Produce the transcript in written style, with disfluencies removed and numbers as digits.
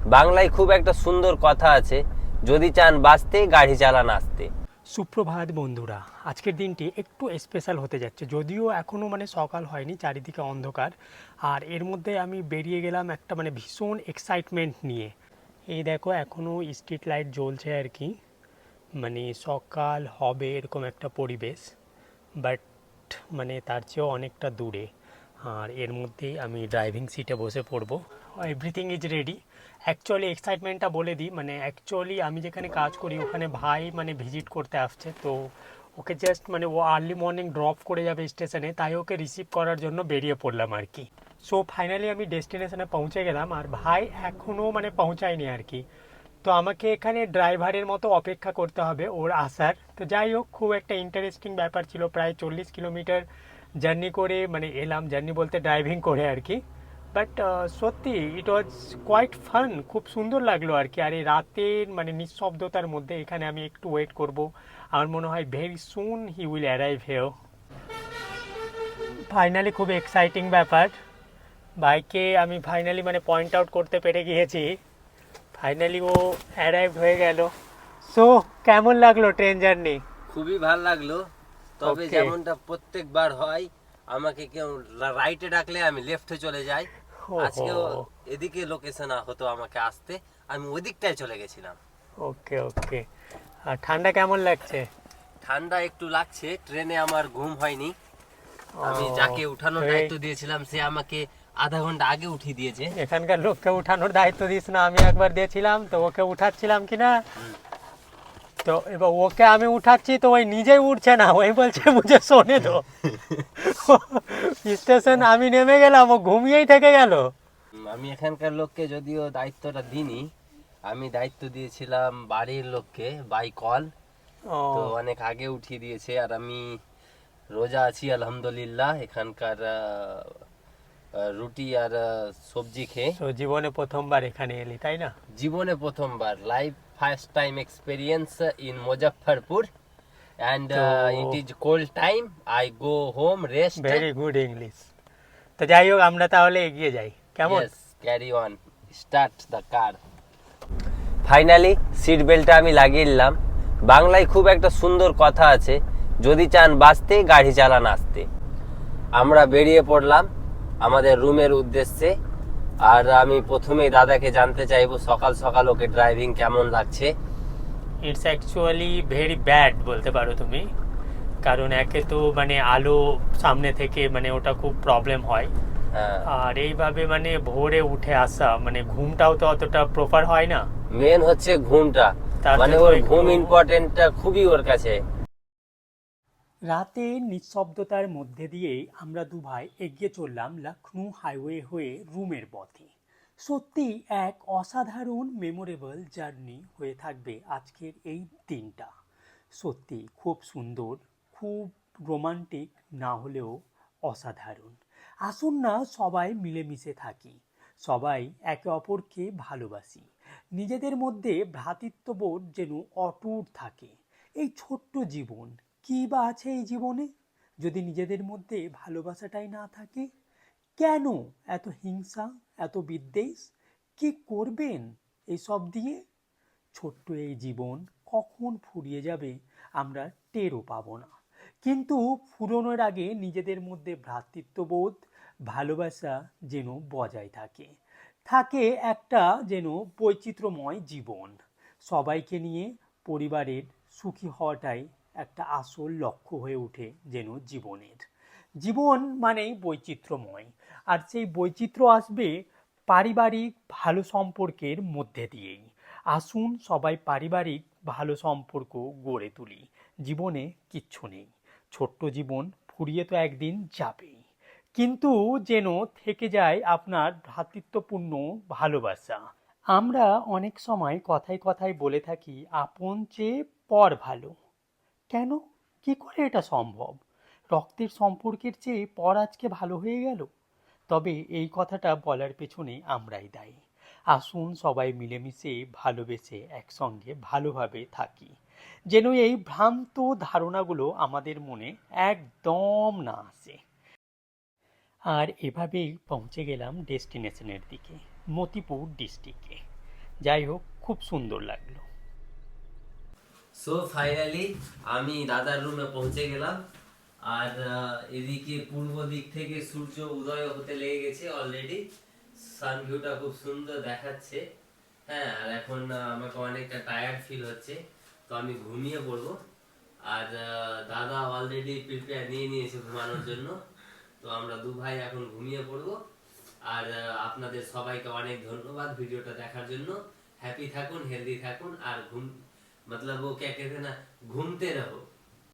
বাংলায় খুব একটা সুন্দর কথা আছে, যদি চান বাঁচতে গাড়ি চালান আস্তে। সুপ্রভাত বন্ধুরা, আজকের দিনটি একটু স্পেশাল হতে যাচ্ছে। যদিও এখনও সকাল হয়নি, চারিদিকে অন্ধকার। আর এর মধ্যে আমি বেরিয়ে গেলাম একটা ভীষণ এক্সাইটমেন্ট নিয়ে। এই দেখো, এখনও স্ট্রিট লাইট জ্বলছে আর কি, সকাল হবে এরকম একটা পরিবেশ। বাট তার চেয়েও অনেকটা দূরে। আর এর মধ্যেই আমি ড্রাইভিং সিটে বসে পড়বো। Everything is ready. অ্যাকচুয়ালি এক্সাইটমেন্টটা বলে দিই, অ্যাকচুয়ালি আমি যেখানে কাজ করি ওখানে ভাই ভিজিট করতে আসছে। তো ওকে জাস্ট ও আর্লি মর্নিং ড্রপ করে যাবে স্টেশনে, তাই ওকে রিসিভ করার জন্য বেরিয়ে পড়লাম আর কি। সো ফাইনালি আমি ডেস্টিনেশনে পৌঁছে গেলাম, আর ভাই এখনও পৌঁছায়নি আর কি। তো আমাকে এখানে ড্রাইভারের মতো অপেক্ষা করতে হবে ওর আসার। তো যাই হোক, খুব একটা ইন্টারেস্টিং ব্যাপার ছিল। প্রায় 40 কিলোমিটার জার্নি করে এলাম, জার্নি বলতে ড্রাইভিং করে আর কি। বাট সত্যি ইট ওয়াজ কোয়াইট ফান, খুব সুন্দর লাগলো আর কি। আর এই রাতের নিঃশব্দতার মধ্যে এখানে আমি একটু ওয়েট করব। আমার মনে হয় very soon he will arrive here. Finally খুব এক্সাইটিং ব্যাপার, ভাইকে আমি ফাইনালি পয়েন্ট আউট করতে পেরে গিয়েছি। ফাইনালি ও অ্যারাইভ হয়ে গেল। সো কেমন লাগলো ট্রেন জার্নি? খুবই ভালো লাগলো। তবে Okay. যেমনটা প্রত্যেকবার হয়, আমাকে কেউ রাইটে ডাকলে আমি লেফটে চলে যাই। আজকেও এদিকে লোকেশন হতো আমাকে আসতে, আমি ওদিকটায় চলে গেছিলাম। ওকে ওকে। আর ঠান্ডা কেমন লাগছে? ঠান্ডা একটু লাগছে, ট্রেনে আমার ঘুম হয়নি। আমি যাকে উঠানোর দায়িত্ব দিয়েছিলাম সে আমাকে আধা ঘন্টা আগে উঠিয়ে দিয়েছে। এখানকার লোককে উঠানোর দায়িত্ব দিস না, আমি একবার দিয়েছিলাম তো ওকে উঠাচ্ছিলাম কিনা। তো এবার ওকে আমি উঠাচ্ছি তো ওই নিজেই উঠছে না, ওই বলছে মুঝে শোনে তো। স্টেশন আমি নেমে গেলাম, ও ঘুমিয়েই থেকে গেল। আমি এখানকার লোককে যদিও দায়িত্বটা দিইনি, আমি দায়িত্ব দিয়েছিলাম বাড়ির লোককে বাই কল। তো অনেক আগে উঠিয়ে দিয়েছে, আর আমি রোজা আছি আলহামদুলিল্লাহ। এখানকার রুটি আর সবজি খেয়ে। তো জীবনে প্রথমবার এখানে এলি তাই না? জীবনে প্রথমবার, life first time experience in Muzaffarpur, and it is cold time, I go home rest. Very good English. তো যাই হোক, আমরা তাহলে এগিয়ে যাই, কেমন? Carry on, start the car. Finally seat বেল্টটা আমি লাগিয়ে নিলাম। বাংলায় খুব একটা সুন্দর কথা আছে, যদি চান বাঁচতে গাড়ি চালান আস্তে। আমরা বেরিয়ে পড়লাম আমাদের রুমের উদ্দেশ্যে। আর আমি প্রথমেই দাদাকে জানতে চাইবো সকাল সকাল ওকে ড্রাইভিং কেমন লাগছে। ইটস অ্যাকচুয়ালি ভেরি ব্যাড বলতে পারো তুমি। কারণ একে তো আলো সামনে থেকে ওটা খুব প্রবলেম হয়। হ্যাঁ, আর এইভাবে ভোরে উঠে আসা, ঘুমটাও তো অতটা প্রপার হয় না। মেন হচ্ছে ঘুমটা, তার মানে জন্য ওর একটু- ঘুম ইম্পর্টেন্টটা খুবই ওর কাছে। রাতে নিঃশব্দতার মধ্যে দিয়েই আমরা দু ভাই এগিয়ে চললাম লখনউ হাইওয়ে হয়ে রুমের পথে। সত্যি এক অসাধারণ মেমোরেবল জার্নি হয়ে থাকবে আজকের এই দিনটা। সত্যি খুব সুন্দর, খুব রোমান্টিক, না হলেও অসাধারণ। আসুন না সবাই মিলেমিশে থাকি, সবাই একে অপরকে ভালোবাসি, নিজেদের মধ্যে ভ্রাতৃত্ববোধ যেন অটুট থাকে। এই ছোট্ট জীবন, কী বা আছে এই জীবনে যদি নিজেদের মধ্যে ভালোবাসাটাই না থাকে? কেন এত হিংসা, এত বিদ্বেষ? কি করবেন এইসব দিয়ে? ছোট্ট এই জীবন কখন ফুরিয়ে যাবে আমরা টেরও পাবো না। কিন্তু ফুরোনোর আগে নিজেদের মধ্যে ভ্রাতৃত্ববোধ, ভালোবাসা যেন বজায় থাকে, থাকে একটা যেন বৈচিত্র্যময় জীবন। সবাইকে নিয়ে পরিবারের সুখী হওয়াটাই একটা আসল লক্ষ্য হয়ে ওঠে যেন জীবনের। জীবন মানেই বৈচিত্র্যময়, আর সেই বৈচিত্র্য আসবে পারিবারিক ভালো সম্পর্কের মধ্যে দিয়েই। আসুন সবাই পারিবারিক ভালো সম্পর্ক গড়ে তুলি। জীবনে কিচ্ছু নেই, ছোট্ট জীবন ফুরিয়ে তো একদিন যাবেই, কিন্তু যেন থেকে যায় আপনার ভ্রাতৃত্বপূর্ণ ভালোবাসা। আমরা অনেক সময় কথায় কথায় বলে থাকি আপন চেয়ে পর ভালো। কেন, কি করে এটা সম্ভব? রক্তের সম্পর্কের চেয়ে পর আজকে ভালো হয়ে গেল? তবে এই কথাটা বলার পেছনে আমরাই দায়ী। আসুন সবাই মিলেমিশে ভালোবেসে একসঙ্গে ভালোভাবে থাকি, যেন এই ভ্রান্ত ধারণাগুলো আমাদের মনে একদম না আসে। আর এভাবেই পৌঁছে গেলাম ডেস্টিনেশনের দিকে, মতিপুর ডিস্ট্রিক্টে। যাই হোক, খুব সুন্দর লাগলো। সো ফাইনালি আমি দাদার রুমে পৌঁছে গেলাম। আর এদিকে পূর্ব দিক থেকে সূর্য উদয় হতে লেগে গেছে অলরেডি। সান ভিউটা খুব সুন্দর দেখাচ্ছে। হ্যাঁ, আর এখন আমাকে অনেকটা টায়ার্ড ফিল হচ্ছে, তো আমি ঘুমিয়ে পড়বো। আর দাদা অলরেডি প্রিপেয়ার নিয়ে নিয়েছে ঘুমানোর জন্য। তো আমরা দু ভাই এখন ঘুমিয়ে পড়বো। আর আপনাদের সবাইকে অনেক ধন্যবাদ ভিডিওটা দেখার জন্য। हैप्पी থাকুন, हेल्दी থাকুন, আর ঘুম मतलब वो क्या कहते हैं ना, घूमते रहो।